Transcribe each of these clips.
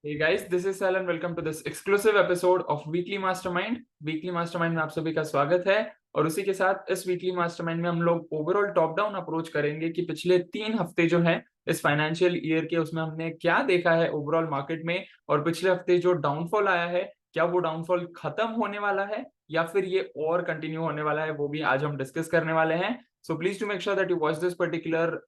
Hey guys, this is Sahil and welcome to this exclusive episode of Weekly Mastermind. Weekly Mastermind में आप सभी का स्वागत है और उसी के साथ इस Weekly Mastermind में हम लोग ओवरऑल टॉप डाउन अप्रोच करेंगे कि पिछले 3 हफ्ते जो हैं इस फाइनेंशियल ईयर के उसमें हमने क्या देखा है ओवरऑल मार्केट में और पिछले हफ्ते जो डाउनफॉल आया है क्या वो डाउनफॉल खत्म होने वाला है या फिर ये और कंटिन्यू होने वाला है, वो भी आज हम डिस्कस करने वाले हैं. So please do make sure that you watch this particular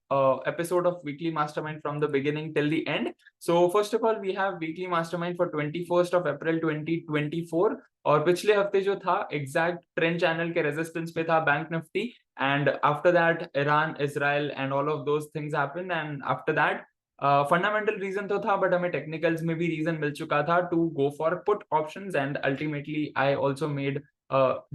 episode of Weekly Mastermind from the beginning till the end. So first of all, we have Weekly Mastermind for 21st of April 2024. और पिछले हफ्ते जो था exact trend channel के resistance पे था bank Nifty and after that Iran Israel and all of those things happened and after that fundamental reason तो था बट हमें टेक्निकल्स में भी रीजन मिल चुका था to go for put options and ultimately I also made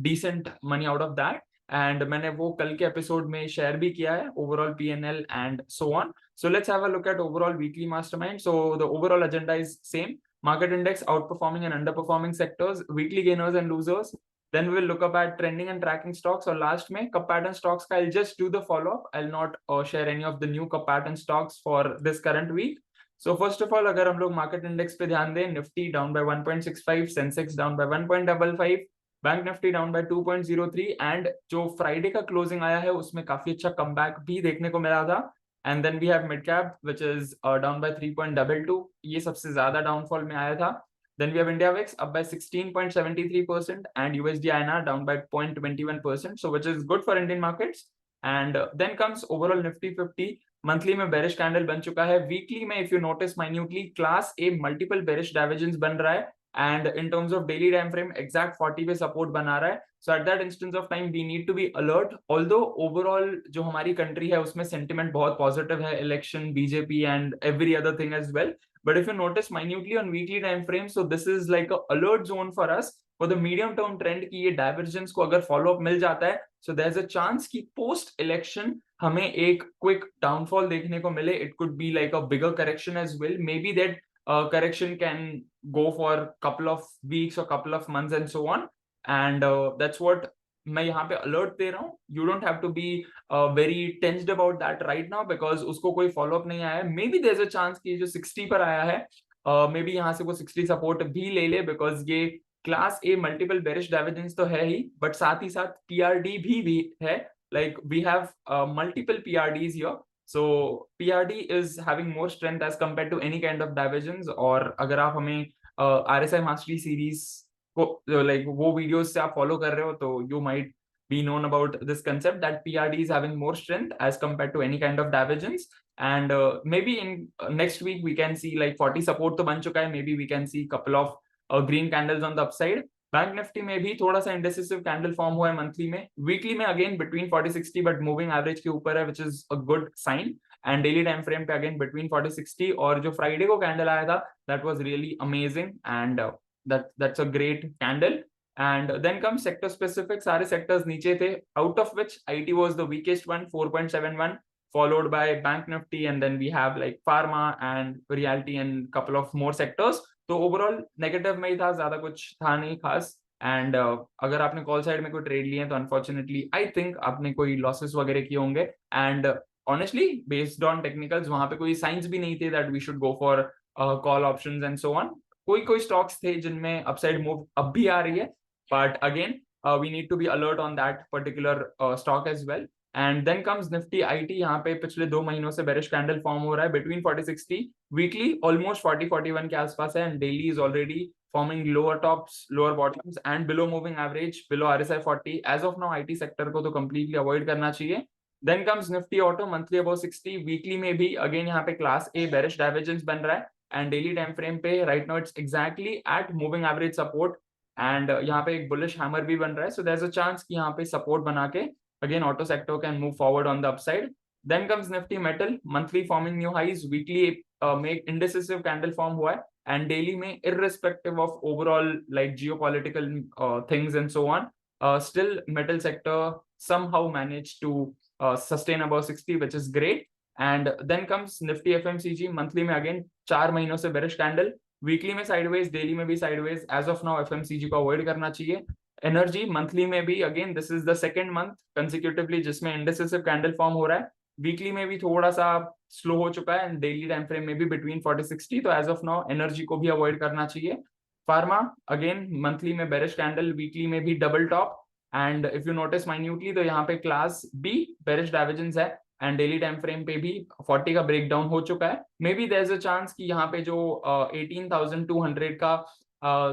decent money out of that and मैंने वो कल के एपिसोड में शेयर भी किया है overall PNL and so on. So let's have a look at overall weekly mastermind. So the overall agenda is same. Market index outperforming and underperforming sectors, weekly gainers and losers. Then we will look up at trending and tracking stocks. Or last में cup pattern stocks का I'll just do the follow up. I'll not share any of the new cup pattern stocks for this current week. So first of all, अगर हम लोग market index पे ध्यान दें, Nifty down by 1.65, Sensex down by 1.55, bank Nifty down by 2.03 and जो Friday का closing आया है उसमें काफी अच्छा कमबैक भी देखने को मिला था. And then we have mid cap which is down by 3.22, ये सबसे ज्यादा डाउनफॉल में आया था. Then we have India VIX up by 16.73% and USD INR down by 0.21%, so which is good for Indian markets. And then comes overall Nifty 50 monthly में bearish candle बन चुका है. वीकली में if you notice minutely class A multiple bearish divergence बन रहा है and in terms of daily time frame exact 40 पे support बना रहा है. So at that instance of time we need to be alert. Although overall जो हमारी country है उसमें sentiment बहुत positive है, election, BJP and every other thing as well. But if you notice minutely on weekly time frame, so this is like a alert zone for us for the medium term trend की ये divergence को अगर follow up मिल जाता है, so there's a chance कि post election हमें एक quick downfall देखने को मिले. It could be like a bigger correction as well. Maybe that correction can go for couple of weeks or couple of months and so on, and that's what मैं यहाँ पे alert दे रहा हूँ. You don't have to be very tensed about that right now because उसको कोई follow up नहीं आया है. Maybe there's a chance कि जो 60 पर आया है maybe यहाँ से वो 60 support भी ले ले because ये class A multiple bearish divergence तो है ही बट साथ ही साथ पीआरडी भी है. like we have multiple PRDs here. So PRD is having more strength as compared to any kind of divergence. और अगर आप हमें RSI मास्टरी सीरीज को like वो वीडियोस से आप फॉलो कर रहे हो तो you might be known about this concept that PRD is having more strength as compared to any kind of divergence. And maybe in next week we can see like 40 support तो बन चुका है. Maybe we can see couple of green candles on the upside. Bank Nifty में भी थोड़ा सा इंडेसिसिव candle form हुआ है मंथली में. वीकली में again between 40-60 but moving average के ऊपर है which is a good sign. And daily time frame पे अगेन बिटवीन 40-60 और जो फ्राइडे को कैंडल आया था that was really amazing and that's a great candle. And then come sector specific, सारे सेक्टर्स नीचे थे out of which IT was the weakest one 4.71 followed by bank nifty and then we have like pharma and realty and couple of more sectors. तो overall negative में ही था, ज्यादा कुछ था नहीं खास. एंड अगर आपने कॉल साइड में कोई ट्रेड लिए हैं तो अनफॉर्चुनेटली आई थिंक आपने कोई लॉसेस वगैरह किए होंगे. And honestly based on technicals वहां पे कोई साइंस भी नहीं थे that we should go for call options and so on. कोई कोई स्टॉक्स थे जिनमें अपसाइड मूव अब भी आ रही है but again we need to be alert on that particular stock as well. And then comes Nifty IT. यहाँ पे पिछले 2 महीनों से बेरिश कैंडल फॉर्म हो रहा है बिटवीन 40-60, वीकली ऑलमोस्ट 40-41 के आसपास है and daily is already forming lower tops lower bottoms and below moving average below RSI 40. As of now IT sector को तो कंप्लीटली अवॉइड करना चाहिए. Then comes Nifty auto monthly about 60, weekly में भी again यहाँ पे क्लास ए बेरिश डाइवर्जेंस बन रहा है एंड डेली टाइम फ्रेम पे right now it's exactly at moving average support and यहाँ पे एक बुलिश हैमर भी बन रहा है. So there is a chance कि यहाँ पे सपोर्ट बना के again auto sector can move forward on the upside. Then comes nifty metal monthly forming new highs, weekly make indecisive candle form हुआ है and daily में irrespective of overall like geopolitical things and so on, still metal sector somehow managed to sustain above 60 which is great. And then comes nifty FMCG monthly में again 4 महीनों से bearish candle, weekly में sideways, daily में भी sideways. as of now FMCG को avoid करना चाहिए. Energy monthly में भी again this is the second month consecutively जिसमें इंडेसिसिव कैंडल फॉर्म हो रहा है. वीकली में भी थोड़ा सा स्लो हो चुका है एंड डेली टाइम फ्रेम में भी बिटवीन 40-60, तो एज ऑफ नाउ एनर्जी को भी अवॉइड करना चाहिए। फार्मा अगेन मंथली में बेरिश कैंडल, वीकली में भी double top, and if you notice minutely तो यहाँ पे क्लास बी बेरिश डाइवर्जेंस है एंड डेली टाइम फ्रेम पे भी 40 का ब्रेक डाउन हो चुका है। Maybe there is a chance कि यहाँ पे जो 18,200 का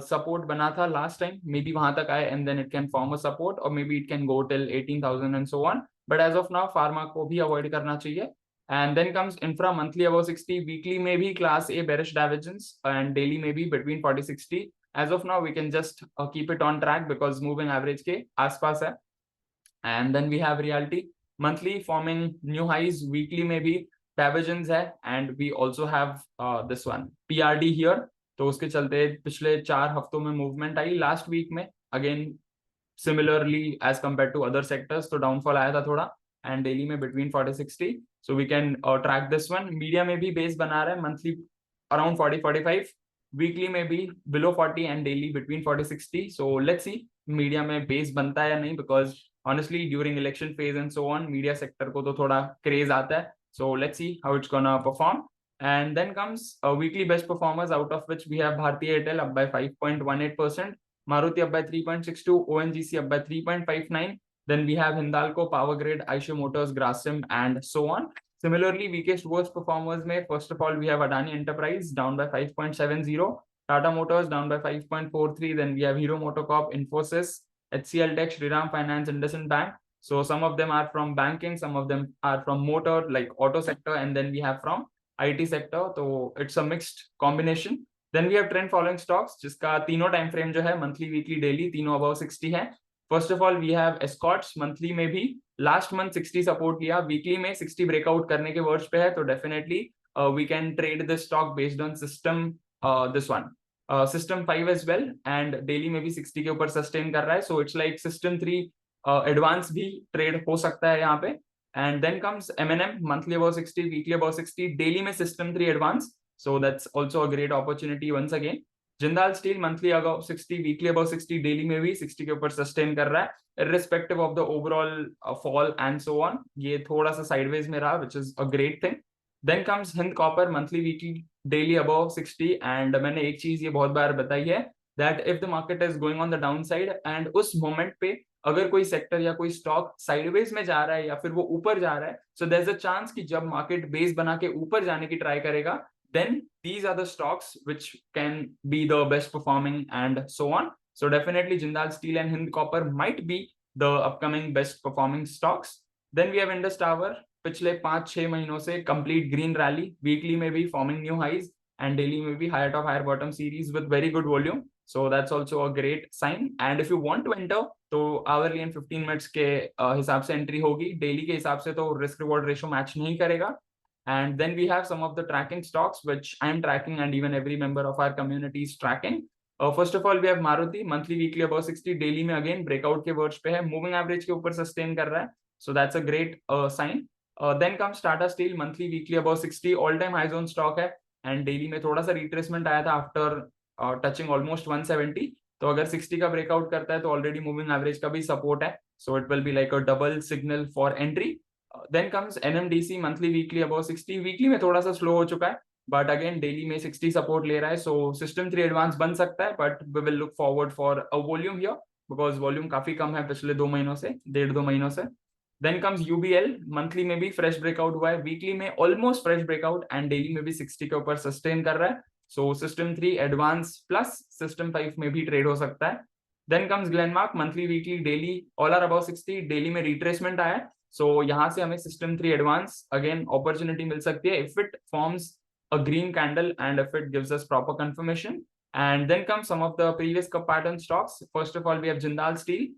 सपोर्ट बना था लास्ट टाइम, मे बी वहां तक आए and then it can form a support, और maybe it can go till 18,000 and so on, but as of now pharma को भी अवॉइड करना चाहिए। And then comes infra monthly above 60, weekly में भी class A bearish divergence and daily में भी between 40-60। As of now we can just keep it on track because moving average के आसपास है। And then we have realty monthly forming new highs, weekly में भी divergence है, and we also have this one PRD here. तो उसके चलते पिछले 4 हफ्तों में मूवमेंट आई, लास्ट वीक में again similarly as compare to other sectors तो डाउनफॉल आया था थोड़ा, एंड डेली में between 40-60, so we can track this one. Media में भी बेस बना रहा है मंथली अराउंड 40-45, वीकली में भी below 40 and daily between 40-60, so let's C media में बेस बनता है या नहीं, because honestly during election phase and so on media sector को तो थोड़ा क्रेज आता है, so let's see how it's gonna perform. And then comes weekly best performers, out of which we have Bharti Airtel up by 5.18%, Maruti up by 3.62, ONGC up by 3.59. Then we have Hindalco, Power Grid, Eicher Motors, Grasim, and so on. Similarly, weakest worst performers may first of all we have Adani Enterprise down by 5.70, Tata Motors down by 5.43. Then we have Hero MotoCorp, Infosys, HCL Tech, Shriram Finance, IndusInd Bank. So some of them are from banking, some of them are from motor like auto sector, and then we have from IT sector, तो it's a mixed combination. Then we have trend following stocks जिसका तीनों time frame जो है monthly, weekly, daily तीनों above 60 है। First of all we have Escorts, monthly में भी last month 60 support किया, वीकली में 60 ब्रेकआउट करने के वर्ष पे है, तो definitely we can trade this stock based on system, this one system 5 as well, and daily में भी 60 के ऊपर सस्टेन कर रहा है, so it's like system 3 advance भी ट्रेड हो सकता है यहाँ पे। And then comes M&M, monthly above 60, weekly above 60, daily में system 3 advance, so that's also a great opportunity once again. Jindal Steel monthly above 60, weekly above 60, daily में भी 60 के ऊपर sustain कर रहा है, irrespective of the overall fall and so on. ये थोड़ा सा sideways में रहा, which is a great thing. Then comes Hind Copper, monthly, weekly, daily above 60, and मैंने एक चीज ये बहुत बार बताई है, that if the market is going on the downside and उस moment पे अगर कोई सेक्टर या कोई स्टॉक साइडवेज में जा रहा है या फिर वो ऊपर जा रहा है, so there is a chance कि जब मार्केट बेस बना के ऊपर जाने की ट्राई करेगा, then these are the stocks which can be the best performing and so on. So definitely Jindal Steel and Hind Copper might be the upcoming best performing stocks. Then we have Indus Tower, पिछले 5-6 महीनों से complete green rally, weekly में भी forming new highs and daily में भी higher top higher bottom series with very good volume, so that's also a great sign. And if you want to enter तो hourly and 15 minutes के हिसाब से entry होगी, daily के हिसाब से तो रिस्क रिवॉर्ड रेशो मैच नहीं करेगा। And then we have some of the tracking stocks which I am tracking and even every member of our community is tracking. First of all we have Maruti, monthly, weekly above 60, daily में again breakout के verge पे है, moving average के ऊपर sustain कर रहा है, so that's a great sign. Then comes Tata Steel, monthly, weekly above 60, all time high zone stock है, एंड डेली में थोड़ा सा रिट्रेसमेंट आया था आफ्टर टचिंग ऑलमोस्ट 170, तो अगर 60 का ब्रेकआउट करता है तो ऑलरेडी मूविंग एवरेज का भी सपोर्ट है, so it will be like a double signal for entry. Then comes NMDC, monthly, weekly above 60, weekly में थोड़ा सा स्लो हो चुका है, बट अगेन डेली में 60 सपोर्ट ले रहा है, सो सिस्टम 3 एडवांस बन सकता है, but we will look forward for a volume here because volume काफी कम है पिछले 2 महीनों से, 1.5-2 महीनों से। देन कम्स यूबीएल, मंथली में भी फ्रेश ब्रेकआउट हुआ है, वीकली में almost fresh breakout and daily में भी 60 के ऊपर सस्टेन कर रहा है, so system 3 advance plus system 5 में भी ट्रेड हो सकता है। Then comes Glenmark, monthly, weekly, daily all are above 60, daily में रिट्रेसमेंट आया है, सो यहाँ से हमें सिस्टम 3 एडवांस अगेन अपॉर्चुनिटी मिल सकती है if it forms a green candle and if it gives us proper confirmation. And then comes some of the previous cup pattern stocks. First of all we have Jindal Steel,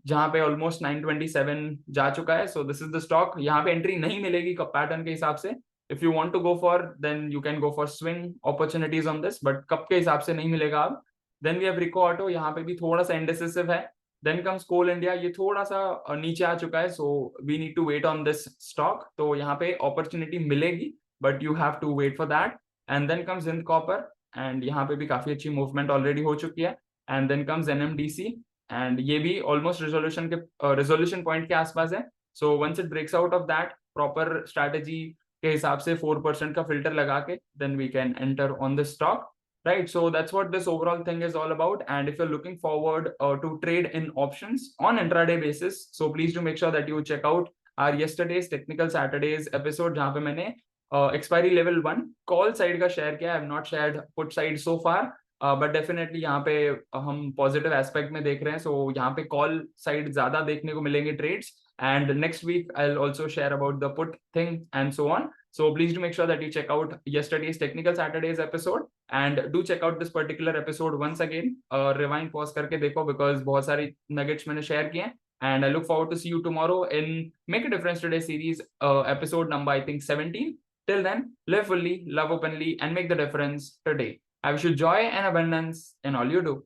जहां पे almost 927 जा चुका है, so this is the stock, यहाँ पे entry नहीं मिलेगी cup pattern के हिसाब से, if you want to go for then you can go for swing opportunities on this, but कब के हिसाब से नहीं मिलेगा अब। then we have Rico Auto, यहाँ पे भी थोड़ा सा indecisive है। then comes Coal India, ये थोड़ा सा नीचे आ चुका है, so we need to wait on this stock, तो यहाँ पे opportunity मिलेगी but you have to wait for that। and then comes Hind Copper, and यहाँ पे भी काफी अच्छी मूवमेंट ऑलरेडी हो चुकी है। and then comes NMDC, and ये भी ऑलमोस्ट रेजोल्यूशन पॉइंट के आसपास है, so once it breaks out of that, proper strategy के हिसाब से 4% का filter लगा के then we can enter on the stock, right? So that's what this overall thing is all about. And if you're looking forward to trade in options on intraday basis, so please do make sure that you check out our yesterday's Technical Saturdays episode, जहाँ पे मैंने expiry level 1 call side का share किया. I have not shared put side so far, but definitely यहाँ पे हम positive aspect में देख रहे हैं. So यहाँ पे call side ज़्यादा देखने को मिलेंगे trades. And next week I'll also share about the put thing and so on. So please do make sure that you check out yesterday's Technical Saturdays episode and do check out this particular episode once again. Rewind pause करके देखो because बहुत सारी nuggets मैंने share किए हैं. And I look forward to see you tomorrow in Make a Difference Today series, episode number I think 17. Till then, live fully, love openly, and make the difference today. I wish you joy and abundance in all you do.